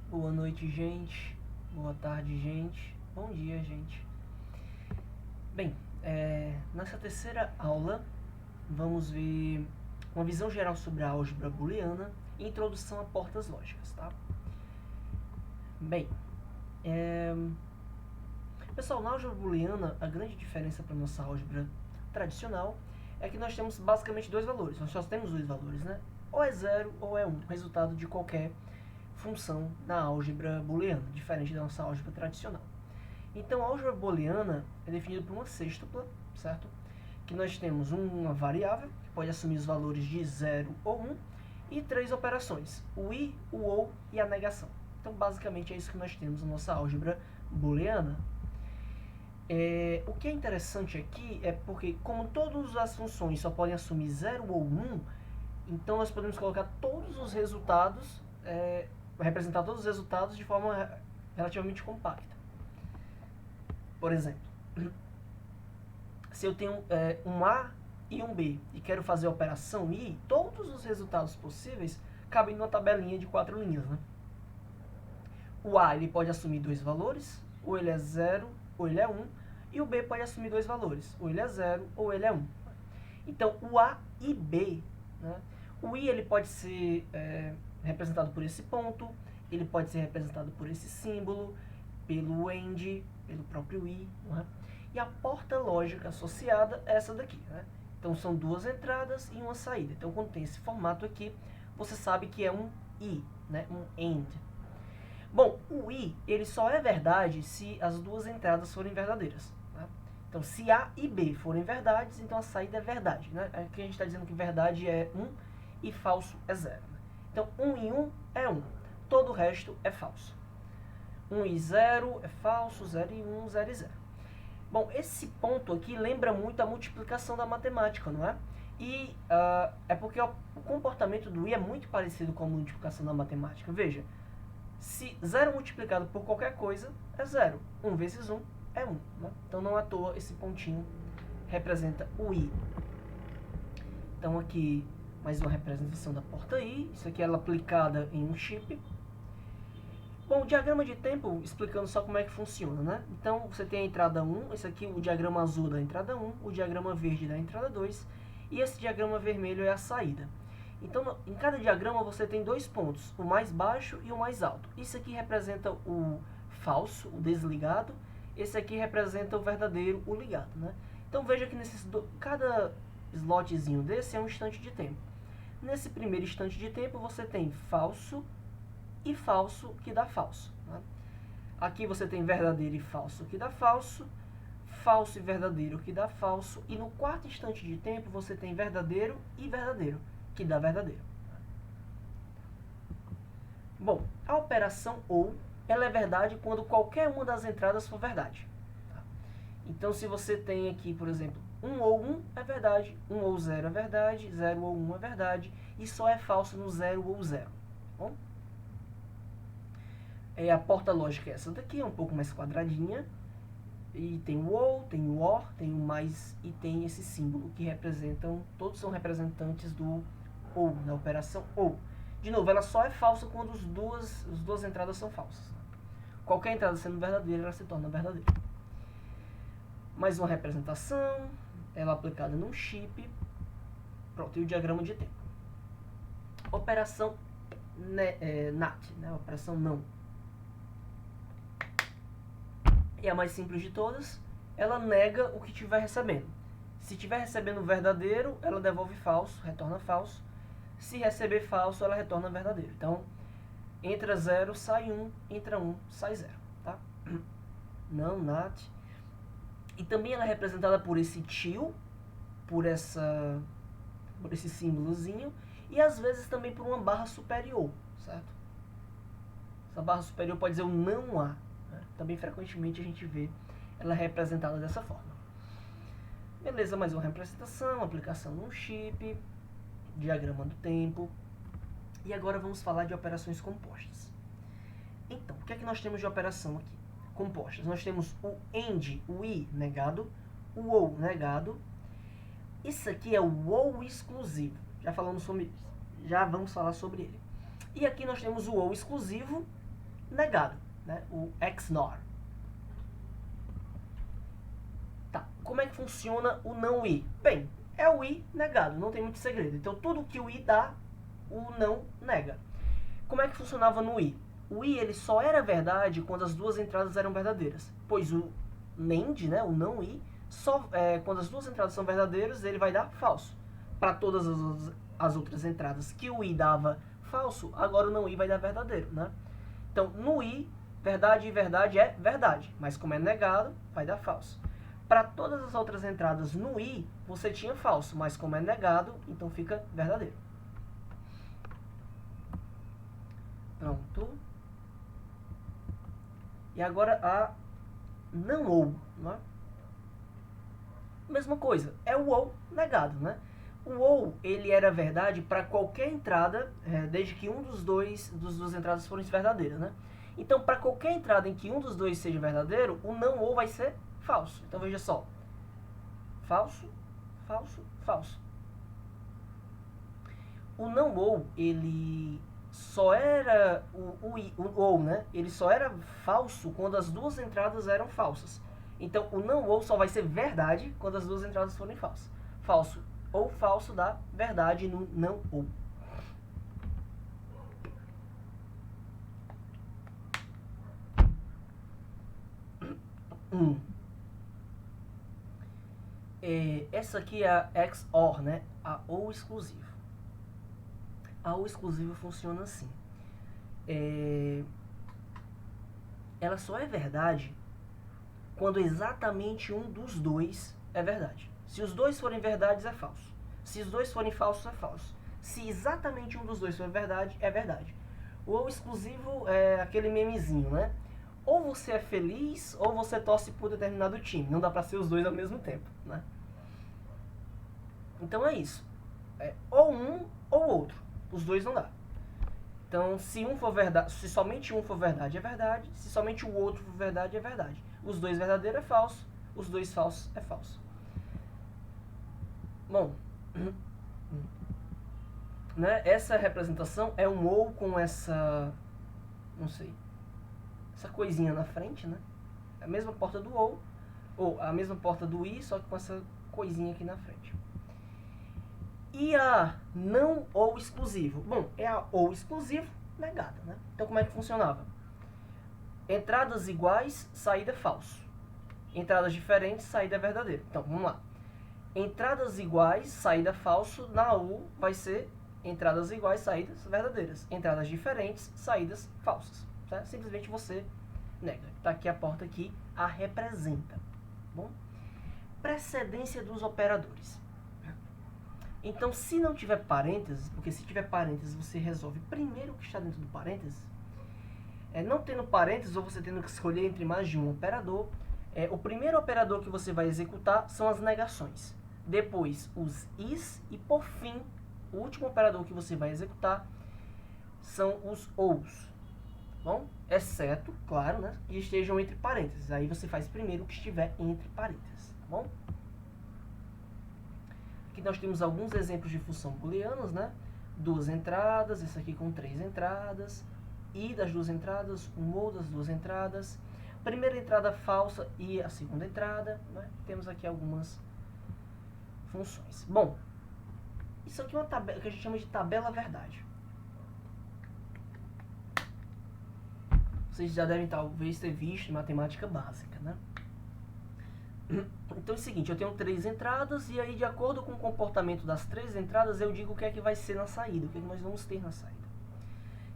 Boa noite, gente. Boa tarde, gente. Bom dia, gente. Bem, nessa terceira aula, vamos ver uma visão geral sobre a álgebra booleana e introdução a portas lógicas, tá? Bem, pessoal, na álgebra booleana, a grande diferença para a nossa álgebra tradicional é que nós temos basicamente dois valores. Nós só temos dois valores, né? Ou é 0 ou é 1, resultado de qualquer função na álgebra booleana, diferente da nossa álgebra tradicional. Então, a álgebra booleana é definida por uma sextupla, certo? Que nós temos uma variável, que pode assumir os valores de 0 ou 1, e três operações, o i, o ou e a negação. Então, basicamente, é isso que nós temos na nossa álgebra booleana. O que é interessante aqui é porque, como todas as funções só podem assumir 0 ou 1, então nós podemos colocar todos os resultados, representar todos os resultados de forma relativamente compacta. Por exemplo, se eu tenho um A e um B e quero fazer a operação I, todos os resultados possíveis cabem numa tabelinha de 4 linhas, né? O A ele pode assumir dois valores, ou ele é 0 ou ele é 1, e o B pode assumir dois valores, ou ele é 0 ou ele é 1. Então, o A e B, né? O I ele pode ser representado por esse ponto, ele pode ser representado por esse símbolo, pelo AND, pelo próprio I, né? E a porta lógica associada é essa daqui, né? Então, são duas entradas e uma saída. Então, quando tem esse formato aqui, você sabe que é um I, né? Um AND. Bom, o I ele só é verdade se as duas entradas forem verdadeiras, né? Então, se A e B forem verdades, então a saída é verdade, né? Aqui a gente está dizendo que verdade é 1 e falso é 0. Né? Então, 1 e 1 é 1. Todo o resto é falso. 1 e 0 é falso, 0 e 1, 0 e 0. Bom, esse ponto aqui lembra muito a multiplicação da matemática, não é? E é porque o comportamento do I é muito parecido com a multiplicação da matemática. Veja, se 0 multiplicado por qualquer coisa é 0. 1 vezes 1 é 1. Né? Então, não à toa, esse pontinho representa o I. Então, aqui, mais uma representação da porta I. Isso aqui ela aplicada em um chip. Bom, o diagrama de tempo, explicando só como é que funciona, né? Então, você tem a entrada 1, esse aqui o diagrama azul da entrada 1, o diagrama verde da entrada 2, e esse diagrama vermelho é a saída. Então, em cada diagrama você tem dois pontos, o mais baixo e o mais alto. Isso aqui representa o falso, o desligado, esse aqui representa o verdadeiro, o ligado, né? Então, veja que cada slotzinho desse é um instante de tempo. Nesse primeiro instante de tempo, você tem falso e falso, que dá falso. Né? Aqui você tem verdadeiro e falso, que dá falso, falso e verdadeiro, que dá falso, e no quarto instante de tempo você tem verdadeiro e verdadeiro, que dá verdadeiro. Bom, a operação OU, ela é verdade quando qualquer uma das entradas for verdade. Tá? Então, se você tem aqui, por exemplo, 1 ou 1 é verdade, 1 ou 0 é verdade, 0 ou 1 é verdade, e só é falso no 0 ou 0. Tá bom? A porta lógica é essa daqui, é um pouco mais quadradinha. E tem o ou, tem o or, tem o mais e tem esse símbolo que representam, todos são representantes do ou, da operação ou. De novo, ela só é falsa quando as duas entradas são falsas. Qualquer entrada sendo verdadeira, ela se torna verdadeira. Mais uma representação, ela aplicada num chip. Pronto, e o diagrama de tempo. Operação NAT, né? Operação não. E a mais simples de todas, ela nega o que estiver recebendo. Se estiver recebendo verdadeiro, ela devolve falso, retorna falso. Se receber falso, ela retorna verdadeiro. Então, entra 0, sai 1, entra 1, sai 0. Tá? Não, NAT. E também ela é representada por esse til, por esse símbolozinho, e às vezes também por uma barra superior, certo? Essa barra superior pode dizer o não há. Também frequentemente a gente vê ela representada dessa forma. Beleza, mais uma representação, aplicação num chip, diagrama do tempo. E agora vamos falar de operações compostas. Então, o que é que nós temos de operação aqui? Compostas. Nós temos o AND, o I negado, o OU negado. Isso aqui é o OU exclusivo. Já vamos falar sobre ele. E aqui nós temos o OU exclusivo negado, né? O XNOR. Tá, como é que funciona o não I? Bem, é o I negado, não tem muito segredo. Então, tudo que o I dá, o não nega. Como é que funcionava no I? O I ele só era verdade quando as duas entradas eram verdadeiras, pois o NAND, né, o não I, quando as duas entradas são verdadeiras, ele vai dar falso. Para todas as outras entradas que o I dava falso, agora o não I vai dar verdadeiro, né? Então, no I, verdade e verdade é verdade, mas como é negado, vai dar falso. Para todas as outras entradas no I, você tinha falso, mas como é negado, então fica verdadeiro. Pronto. E agora a não ou, né? Mesma coisa, é o ou negado, né? O ou, ele era verdade para qualquer entrada, desde que um das duas entradas forem verdadeiras, né? Então, para qualquer entrada em que um dos dois seja verdadeiro, o não ou vai ser falso. Então, veja só. Falso, falso, falso. O não ou, ele só era o ou, né? Ele só era falso quando as duas entradas eram falsas. Então, o não ou só vai ser verdade quando as duas entradas forem falsas. Falso ou falso dá verdade no não ou. Essa aqui é a XOR, né? A ou exclusivo. A ou exclusivo funciona assim. Ela só é verdade quando exatamente um dos dois é verdade. Se os dois forem verdades, é falso. Se os dois forem falsos, é falso. Se exatamente um dos dois for verdade, é verdade. O ou exclusivo é aquele memezinho, né? Ou você é feliz, ou você torce por determinado time. Não dá pra ser os dois ao mesmo tempo, né? Então é isso. Ou um ou outro. Os dois não dá. Então, se somente um for verdade, é verdade. Se somente o outro for verdade, é verdade. Os dois verdadeiros é falso. Os dois falsos é falso. Bom, né, essa representação é um ou com essa, não sei, essa coisinha na frente, né? A mesma porta do ou a mesma porta do i, só que com essa coisinha aqui na frente. E a não ou exclusivo? Bom, é a ou exclusivo negada, né? Então, como é que funcionava? Entradas iguais, saída falso. Entradas diferentes, saída verdadeira. Então, vamos lá. Entradas iguais, saída falso, na ou vai ser entradas iguais, saídas verdadeiras. Entradas diferentes, saídas falsas. Tá? Simplesmente você nega. Tá aqui a porta que a representa. Bom? Precedência dos operadores. Então, se não tiver parênteses, porque se tiver parênteses, você resolve primeiro o que está dentro do parênteses. Não tendo parênteses, ou você tendo que escolher entre mais de um operador, o primeiro operador que você vai executar são as negações. Depois, os is, e por fim, o último operador que você vai executar são os ous. Bom? Exceto, claro, né, que estejam entre parênteses. Aí você faz primeiro o que estiver entre parênteses. Tá bom? Aqui nós temos alguns exemplos de função booleanas, né? Duas entradas, esse aqui com 3 entradas, i das duas entradas, um ou das duas entradas, primeira entrada falsa e a segunda entrada, né? Temos aqui algumas funções. Bom, isso aqui é uma tabela que a gente chama de tabela verdade. Vocês já devem talvez ter visto em matemática básica, né? Então é o seguinte, eu tenho 3 entradas e aí de acordo com o comportamento das 3 entradas eu digo o que é que vai ser na saída, o que é que nós vamos ter na saída.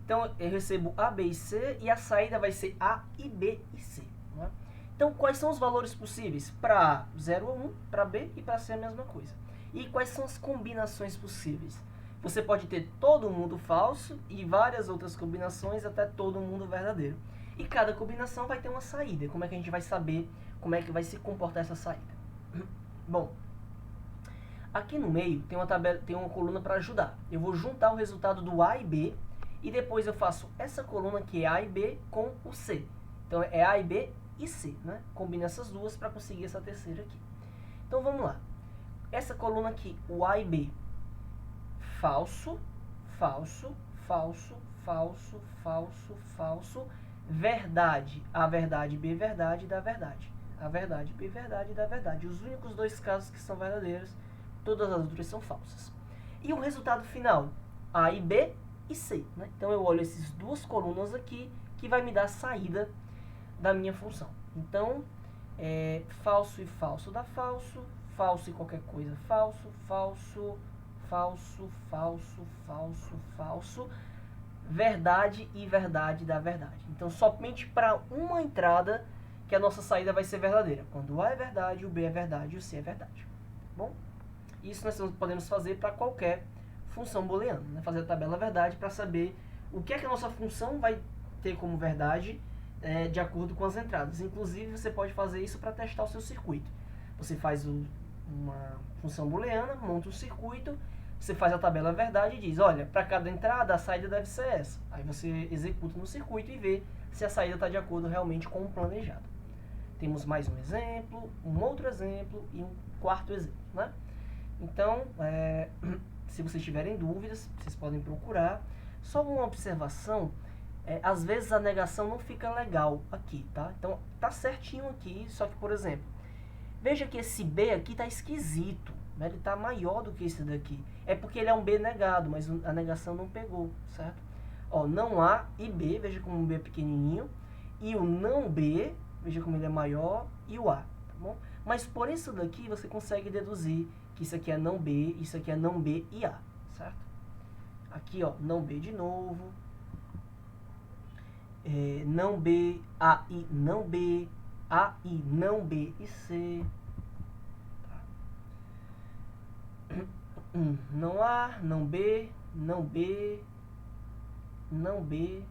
Então eu recebo A, B e C e a saída vai ser A e B e C. Né? Então quais são os valores possíveis? Para A, 0 ou 1, para B e para C a mesma coisa. E quais são as combinações possíveis? Você pode ter todo mundo falso e várias outras combinações até todo mundo verdadeiro. E cada combinação vai ter uma saída. Como é que a gente vai saber como é que vai se comportar essa saída? Bom, aqui no meio tem uma tabela, tem uma coluna para ajudar. Eu vou juntar o resultado do A e B e depois eu faço essa coluna que é A e B com o C. Então é A e B e C, né? Combina essas duas para conseguir essa terceira aqui. Então vamos lá. Essa coluna aqui, o A e B, falso, falso, falso, falso, falso, falso, verdade, A verdade, B verdade, dá verdade. A verdade, B verdade, dá verdade. Os únicos dois casos que são verdadeiros, todas as outras são falsas. E o resultado final, A e B e C, né? Então eu olho essas duas colunas aqui, que vai me dar a saída da minha função. Então, falso e falso dá falso, falso e qualquer coisa falso, falso, falso, falso, falso, falso, verdade e verdade dá verdade. Então, somente para uma entrada que a nossa saída vai ser verdadeira. Quando o A é verdade, o B é verdade e o C é verdade. Bom, isso nós podemos fazer para qualquer função booleana, né? Fazer a tabela verdade para saber o que é que a nossa função vai ter como verdade de acordo com as entradas. Inclusive, você pode fazer isso para testar o seu circuito. Você faz uma função booleana, monta um circuito, você faz a tabela verdade e diz, olha, para cada entrada a saída deve ser essa. Aí você executa no circuito e vê se a saída está de acordo realmente com o planejado. Temos mais um exemplo, um outro exemplo e um quarto exemplo, né? Então, se vocês tiverem dúvidas, vocês podem procurar. Só uma observação, às vezes a negação não fica legal aqui, tá? Então, tá certinho aqui, só que, por exemplo, veja que esse B aqui tá esquisito, né? Ele tá maior do que esse daqui. É porque ele é um B negado, mas a negação não pegou, certo? Ó, não A e B, veja como o B é pequenininho, e o não B, veja como ele é maior, e o A, tá bom? Mas por isso daqui você consegue deduzir que isso aqui é não B, isso aqui é não B e A, certo? Aqui, ó, não B de novo, não B, A e não B, A e não B e C, tá? Não A, não B, não B, não B,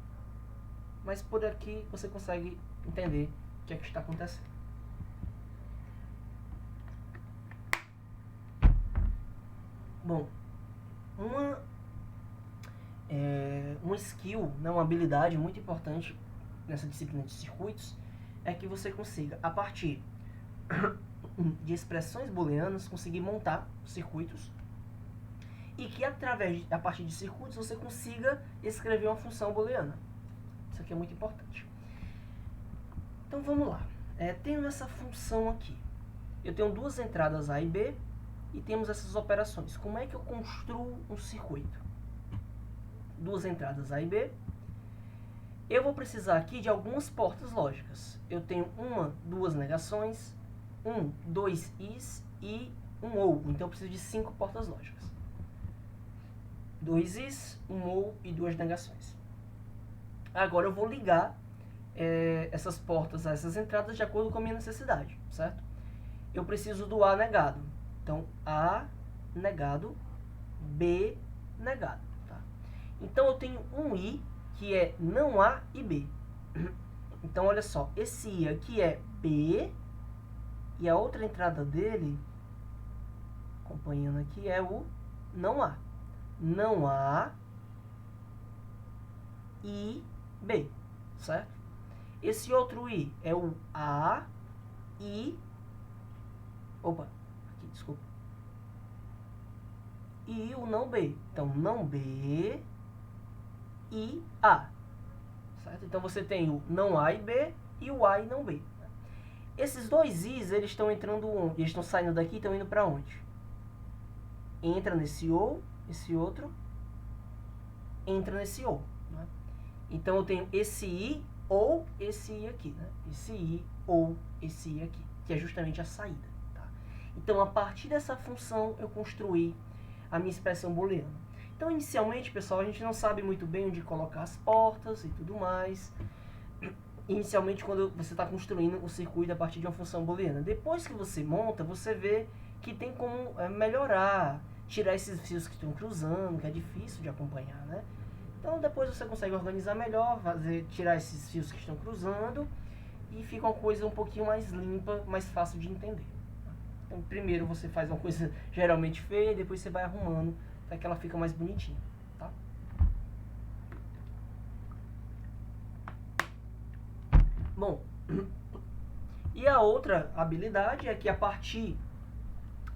mas por aqui você consegue entender o que é que está acontecendo. Bom, uma skill, né, uma habilidade muito importante nessa disciplina de circuitos é que você consiga, a partir de expressões booleanas, conseguir montar circuitos e que a partir de circuitos você consiga escrever uma função booleana. Isso aqui é muito importante. Então vamos lá. Tenho essa função aqui. Eu tenho duas entradas A e B e temos essas operações. Como é que eu construo um circuito? Duas entradas A e B. Eu vou precisar aqui de algumas portas lógicas. Eu tenho duas negações, dois is e um ou. Então eu preciso de 5 portas lógicas. 2 is, um ou e 2 negações. Agora eu vou ligar essas portas a essas entradas de acordo com a minha necessidade, certo? Eu preciso do A negado. Então, A negado, B negado. Tá? Então, eu tenho um I, que é não A e B. Então, olha só, esse I aqui é B, e a outra entrada dele, acompanhando aqui, é o não A. Não A e B, certo? Esse outro I é o A e... Opa, aqui, desculpa. E o não B. Então, não B e A. Certo? Então, você tem o não A e B e o A e não B. Esses dois Is, eles estão entrando onde? Eles estão saindo daqui e estão indo para onde? Entra nesse ou, esse outro entra nesse ou. Né? Então, eu tenho esse I ou esse I aqui. Né? Esse I ou esse I aqui, que é justamente a saída. Tá? Então, a partir dessa função, eu construí a minha expressão booleana. Então, inicialmente, pessoal, a gente não sabe muito bem onde colocar as portas e tudo mais. Inicialmente, quando você está construindo o circuito a partir de uma função booleana. Depois que você monta, você vê que tem como melhorar, tirar esses fios que estão cruzando, que é difícil de acompanhar, né? Então, depois você consegue organizar melhor, tirar esses fios que estão cruzando e fica uma coisa um pouquinho mais limpa, mais fácil de entender. Então, primeiro você faz uma coisa geralmente feia, depois você vai arrumando para que ela fique mais bonitinha, tá? Bom, e a outra habilidade é que a partir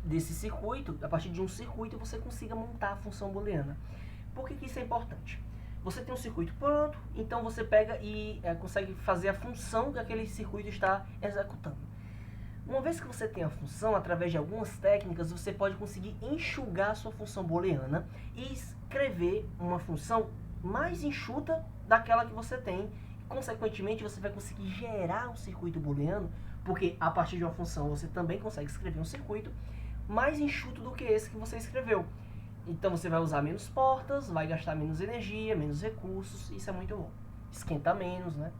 desse circuito, a partir de um circuito, você consiga montar a função booleana. Por que isso é importante? Você tem um circuito pronto, então você pega e consegue fazer a função que aquele circuito está executando. Uma vez que você tem a função, através de algumas técnicas, você pode conseguir enxugar a sua função booleana e escrever uma função mais enxuta daquela que você tem. Consequentemente, você vai conseguir gerar um circuito booleano, porque a partir de uma função você também consegue escrever um circuito mais enxuto do que esse que você escreveu. Então você vai usar menos portas, vai gastar menos energia, menos recursos, isso é muito bom. Esquenta menos, né?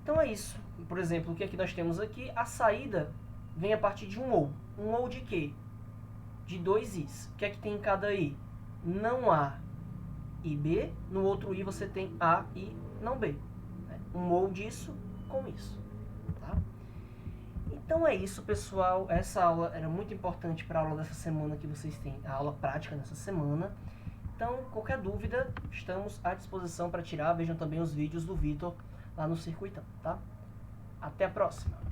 Então é isso. Por exemplo, o que é que nós temos aqui? A saída vem a partir de um ou. Um ou de quê? De dois i's. O que é que tem em cada i? Não A e B. No outro i você tem A e não B. Um ou disso com isso. Tá? Então é isso, pessoal. Essa aula era muito importante para a aula dessa semana que vocês têm, a aula prática nessa semana. Então, qualquer dúvida, estamos à disposição para tirar. Vejam também os vídeos do Vitor lá no Circuitão, tá? Até a próxima!